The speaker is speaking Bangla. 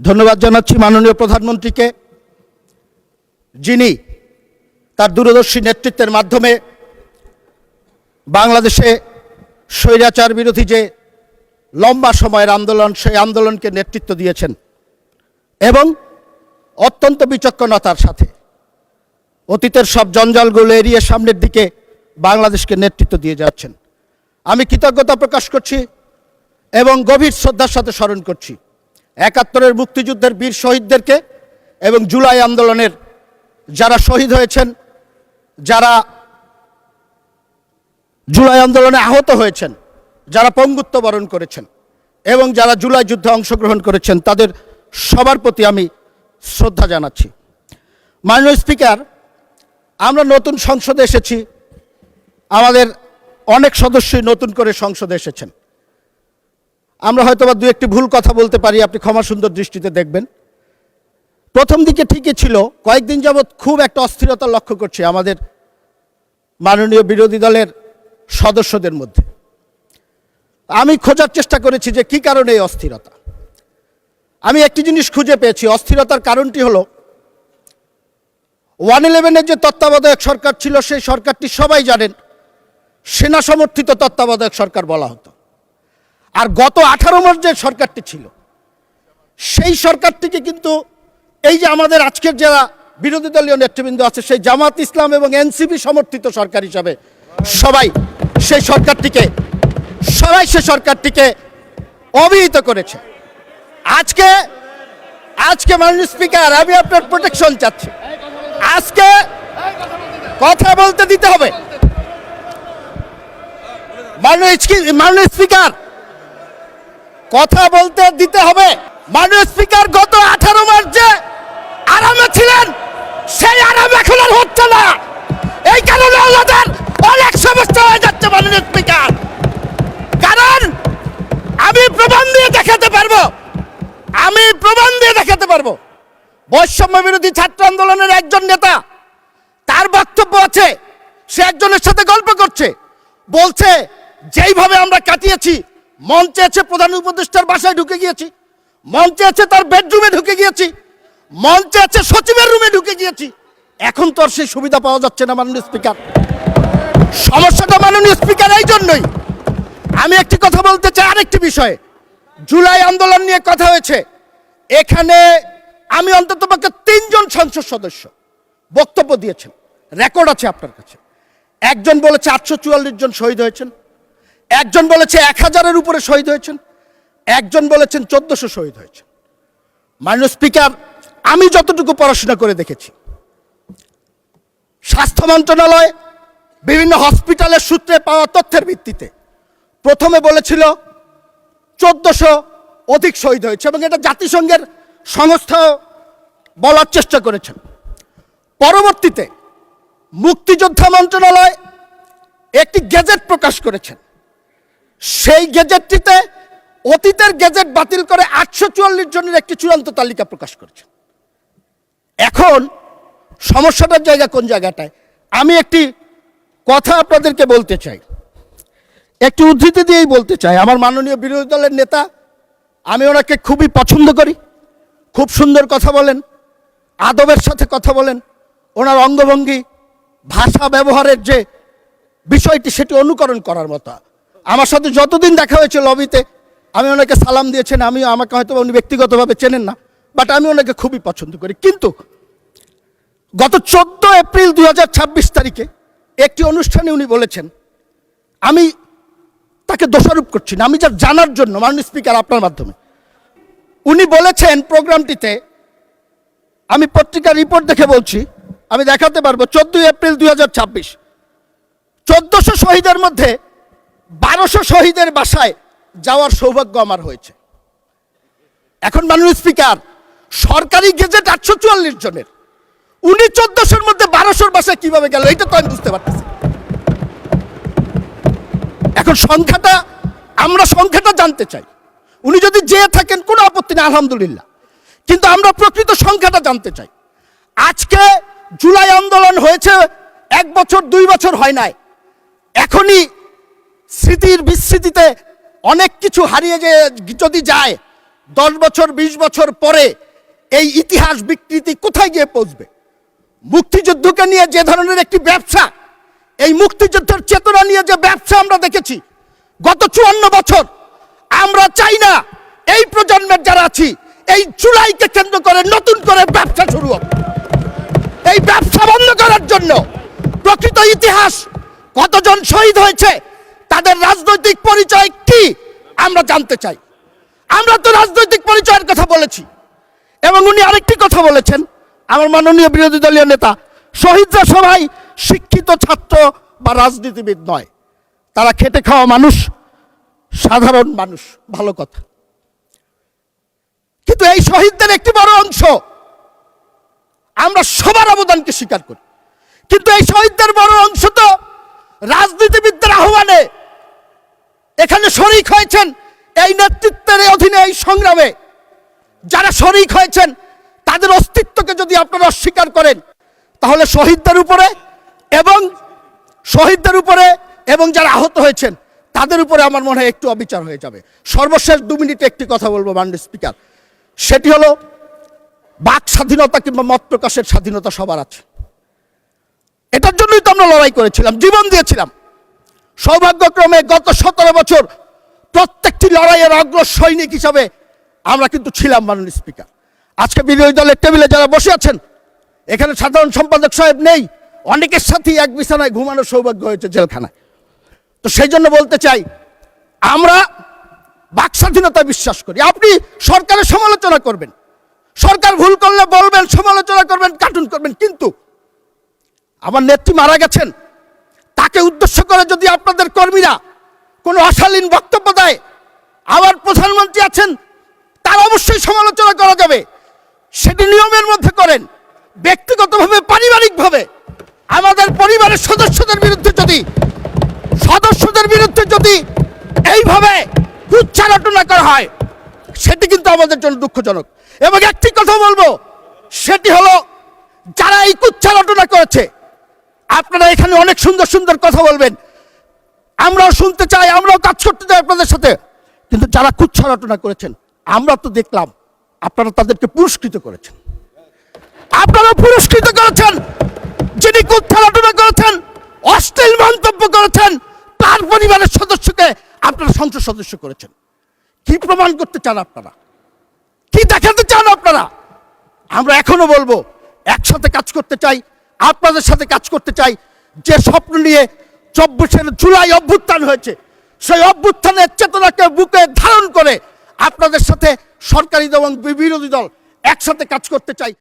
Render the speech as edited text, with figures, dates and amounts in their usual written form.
ধন্যবাদ জানাচ্ছি মাননীয় প্রধানমন্ত্রীকে, যিনি তার দূরদর্শী নেতৃত্বের মাধ্যমে বাংলাদেশে স্বৈরাচার বিরোধী যে লম্বা সময়ের আন্দোলন, সেই আন্দোলনকে নেতৃত্ব দিয়েছেন এবং অত্যন্ত বিচক্ষণতার সাথে অতীতের সব জঞ্জালগুলো এড়িয়ে সামনের দিকে বাংলাদেশকে নেতৃত্ব দিয়ে যাচ্ছেন। আমি কৃতজ্ঞতা প্রকাশ করছি এবং গভীর শ্রদ্ধার সাথে স্মরণ করছি ৭১-এর মুক্তিযুদ্ধের বীর শহীদদেরকে এবং জুলাই আন্দোলনের যারা শহীদ হয়েছেন, যারা জুলাই আন্দোলনে আহত হয়েছেন, যারা পঙ্গুত্ব বরণ করেছেন এবং যারা জুলাই যুদ্ধে অংশগ্রহণ করেছেন, তাদের সবার প্রতি আমি শ্রদ্ধা জানাচ্ছি। মাননীয় স্পিকার, আমরা নতুন সংসদে এসেছি, আমাদের অনেক সদস্যই নতুন করে সংসদে এসেছেন। আমরা হয়তোবা দু একটি ভুল কথা বলতে পারি, আপনি ক্ষমা সুন্দর দৃষ্টিতে দেখবেন। প্রথম দিকে ঠিকই ছিল, কয়েকদিন যাবৎ খুব একটা অস্থিরতা লক্ষ্য করছি আমাদের মাননীয় বিরোধী দলের সদস্যদের মধ্যে। আমি খোঁজার চেষ্টা করেছি যে কী কারণে এই অস্থিরতা। আমি একটি জিনিস খুঁজে পেয়েছি, অস্থিরতার কারণটি হলো 111-এর যে তত্ত্বাবধায়ক সরকার ছিল, সেই সরকারটি সবাই জানেন সেনা সমর্থিত তত্ত্বাবধায়ক সরকার বলা হতো। আর গত 18 মাস যে সরকারটি ছিল, সেই সরকারটিকে কিন্তু এই যে আমাদের আজকের যারা বিরোধী দলীয় নেতৃবৃন্দ আছে, সেই জামাত ইসলাম এবং এনসিপি সমর্থিত সরকার হিসাবে সবাই সেই সরকারটিকে অবহিত করেছে। আজকে মাননীয় স্পিকার, আমি আপনার প্রোটেকশন চাচ্ছি। আজকে কথা বলতে দিতে হবে। মাননীয় স্পিকার, কথা বলতে দিতে হবে। মাননীয় স্পিকার, গত 18 মাস যে আরামে ছিলেন, সেই আরাম এখন আর হচ্ছে না। এই কারণে আমাদের অনেক সমস্যা হয়ে যাচ্ছে মাননীয় স্পিকার। কারণ আমি প্রমাণ দিয়ে দেখাতে পারবো বৈষম্য বিরোধী ছাত্র আন্দোলনের একজন নেতা, তার বক্তব্য আছে, সে একজনের সাথে গল্প করছে, বলছে যেইভাবে আমরা কাটিয়েছি, মঞ্চে আছে প্রধান উপদেষ্টার বাসায় ঢুকে গিয়েছি, মঞ্চে আছে তার বেডরুমে ঢুকে গিয়েছি, মঞ্চে আছে সচিবের রুমে ঢুকে গিয়েছি। এখন তো আর সেই সুবিধা পাওয়া যাচ্ছে না মাননীয় স্পিকার। সমস্যাটা মাননীয় স্পিকার এই জন্যই। আমি একটি কথা বলতে চাই আরেকটি বিষয়ে। জুলাই আন্দোলন নিয়ে কথা হয়েছে, এখানে আমি অন্ততপক্ষে 3 জন সংসদ সদস্য বক্তব্য দিয়েছেন, রেকর্ড আছে আপনার কাছে। একজন বলেছে 844 জন শহীদ হয়েছেন, একজন বলেছে 1000-এর উপরে শহীদ হয়েছেন, একজন বলেছেন 1400 শহীদ হয়েছেন। মাননীয় স্পিকার, আমি যতটুকু পড়াশোনা করে দেখেছি, স্বাস্থ্য মন্ত্রণালয় বিভিন্ন হসপিটালের সূত্রে পাওয়া তথ্যের ভিত্তিতে প্রথমে বলেছিল 1400 অধিক শহীদ হয়েছে এবং এটা জাতিসংঘের সংস্থা বলার চেষ্টা করেছেন। পরবর্তীতে মুক্তিযোদ্ধা মন্ত্রণালয় একটি গেজেট প্রকাশ করেছেন, সেই গেজেটটিতে অতীতের গেজেট বাতিল করে 844 জনের একটি চূড়ান্ত তালিকা প্রকাশ করেছেন। এখন সমস্যাটার জায়গা কোন জায়গাটায়? আমি একটি কথা আপনাদেরকে বলতে চাই, একটি উদ্ধৃতি দিয়েই বলতে চাই। আমার মাননীয় বিরোধী দলের নেতা, আমি ওনাকে খুবই পছন্দ করি, খুব সুন্দর কথা বলেন, আদবের সাথে কথা বলেন, ওনার অঙ্গভঙ্গি, ভাষা ব্যবহারের যে বিষয়টি, সেটি অনুকরণ করার মতো। আমার সাথে যতদিন দেখা হয়েছে লবিতে, আমি ওনাকে সালাম দিয়েছেন, আমাকে হয়তো উনি ব্যক্তিগতভাবে চেনেন না, বাট আমি ওনাকে খুবই পছন্দ করি। কিন্তু গত 14 এপ্রিল 2026 তারিখে একটি অনুষ্ঠানে উনি বলেছেন, আমি তাকে দোষারোপ করছি না, আমি যা জানার জন্য মাননীয় স্পিকার আপনার মাধ্যমে, উনি বলেছেন প্রোগ্রামটিতে, আমি পত্রিকার রিপোর্ট দেখে বলছি, আমি দেখাতে পারবো, 14 এপ্রিল 2026 1400 শহীদের মধ্যে 1200 শহীদের বাসায় যাওয়ার সৌভাগ্য আমার হয়েছে। এখন মাননীয় স্পিকার, সরকারি গেজেট 844 জনের, উনি 1400-র মধ্যে 1200-র বাসায় কিভাবে গেল, এটা তো আমি বুঝতে পারতেছি। এখন আমরা সংখ্যাটা জানতে চাই। উনি যদি যেয়ে থাকেন কোনো আপত্তি নেই, আলহামদুলিল্লাহ, কিন্তু আমরা প্রকৃত সংখ্যাটা জানতে চাই। আজকে জুলাই আন্দোলন হয়েছে 1 বছর 2 বছর হয় নাই, এখনই স্মৃতির বিস্মৃতিতে অনেক কিছু হারিয়ে যদি যায়, 10 বছর 20 বছর পরে এই ইতিহাস বিকৃতি কোথায় গিয়ে পৌঁছবে? মুক্তিযুদ্ধকে নিয়ে যে ধরনের একটি ব্যবসা, এই মুক্তিযুদ্ধের চেতনা নিয়ে যে ব্যবসা আমরা দেখেছি গত 54 বছর, আমরা চাই না এই প্রজন্মের যারা আছি এই জুলাইকে কেন্দ্র করে নতুন করে ব্যবসা শুরু হোক। এই ব্যবসা বন্ধ করার জন্য প্রকৃত ইতিহাস, কতজন শহীদ হয়েছে, তাদের রাজনৈতিক পরিচয় কি আমরা জানতে চাই। আমরা তো রাজনৈতিক পরিচয়ের কথা বলেছি, এবং উনি আরেকটি কথা বলেছেন, আমার মাননীয় বিরোধী দলীয় নেতা, শহীদরা সবাই শিক্ষিত ছাত্র বা রাজনীতিবিদ নয়, তারা খেটে খাওয়া মানুষ, সাধারণ মানুষ। ভালো কথা, কিন্তু এই শহীদদের একটি বড় অংশ আমরা সবার অবদানকে স্বীকার করি, কিন্তু এই শহীদদের বড় অংশ তো রাজনীতিবিদদের আহ্বানে এখানে শরিক হয়েছেন। এই নেতৃত্বের অধীনে এই সংগ্রামে যারা শরিক হয়েছেন তাদের অস্তিত্বকে যদি আপনারা অস্বীকার করেন, তাহলে শহীদদের উপরে এবং যারা আহত হয়েছেন তাদের উপরে আমার মনে হয় একটু অবিচার হয়ে যাবে। সর্বশেষ 2 মিনিটে একটি কথা বলবো মাননীয় স্পিকার, সেটি হলো বাক স্বাধীনতা কিংবা মত প্রকাশের স্বাধীনতা সবার আছে। এটার জন্যই তো আমরা লড়াই করেছিলাম, জীবন দিয়েছিলাম। সৌভাগ্যক্রমে গত 17 বছর প্রত্যেকটি লড়াইয়ের অগ্র সৈনিক হিসাবে আমরা কিন্তু ছিলাম মাননীয় স্পিকার। আজকে বিরোধী দলের টেবিলে যারা বসে আছেন, এখানে সাধারণ সম্পাদক সাহেব নেই, অনেকের সাথেই এক বিছানায় ঘুমানোর সৌভাগ্য হয়েছে জেলখানায়। তো সেই জন্য বলতে চাই, আমরা বাক স্বাধীনতায় বিশ্বাস করি। আপনি সরকারের সমালোচনা করবেন, সরকার ভুল করলে বলবেন, সমালোচনা করবেন, কার্টুন করবেন, কিন্তু আমার নেত্রী মারা গেছেন, তাকে উদ্দেশ্য করে যদি আপনাদের কর্মীরা কোনো অশালীন বক্তব্য দেয়, আবার প্রধানমন্ত্রী আছেন, তার অবশ্যই সমালোচনা করা যাবে, সেটি নিয়মের মধ্যে করেন। ব্যক্তিগতভাবে, পারিবারিকভাবে আমাদের পরিবারের সদস্যদের বিরুদ্ধে যদি এইভাবে কুচ্চারটনা করা হয়, সেটি কিন্তু আমাদের জন্য দুঃখজনক। এবং একটি কথা বলবো, সেটি হলো যারা এই কুচ্চারটনা করেছে, আপনারা এখানে অনেক সুন্দর সুন্দর কথা বলবেন, আমরাও শুনতে চাই, আমরাও কাজ করতে চাই আপনাদের সাথে, কিন্তু যারা কুচ্চারটনা করেছেন আমরা তো দেখলাম আপনারা তাদেরকে পুরস্কৃত করেছেন। আপনারা পুরস্কৃত করেছেন যিনি কুচ্চারটনা করেছেন, অশ্লীল মন্তব্য করেছেন, তার পরিবারের সদস্যকে আপনারা সংসদ সদস্য করেছেন। কি প্রমাণ করতে চান আপনারা? কি দেখাতে চান আপনারা? আমরা এখনো বলবো, একসাথে কাজ করতে চাই, আপনাদের সাথে কাজ করতে চাই। যে স্বপ্ন নিয়ে 24 জুলাই অভ্যুত্থান হয়েছে, সেই অভ্যুত্থানের চেতনাকে বুকে ধারণ করে আপনাদের সাথে সরকারি এবং বিরোধী দল একসাথে কাজ করতে চাই।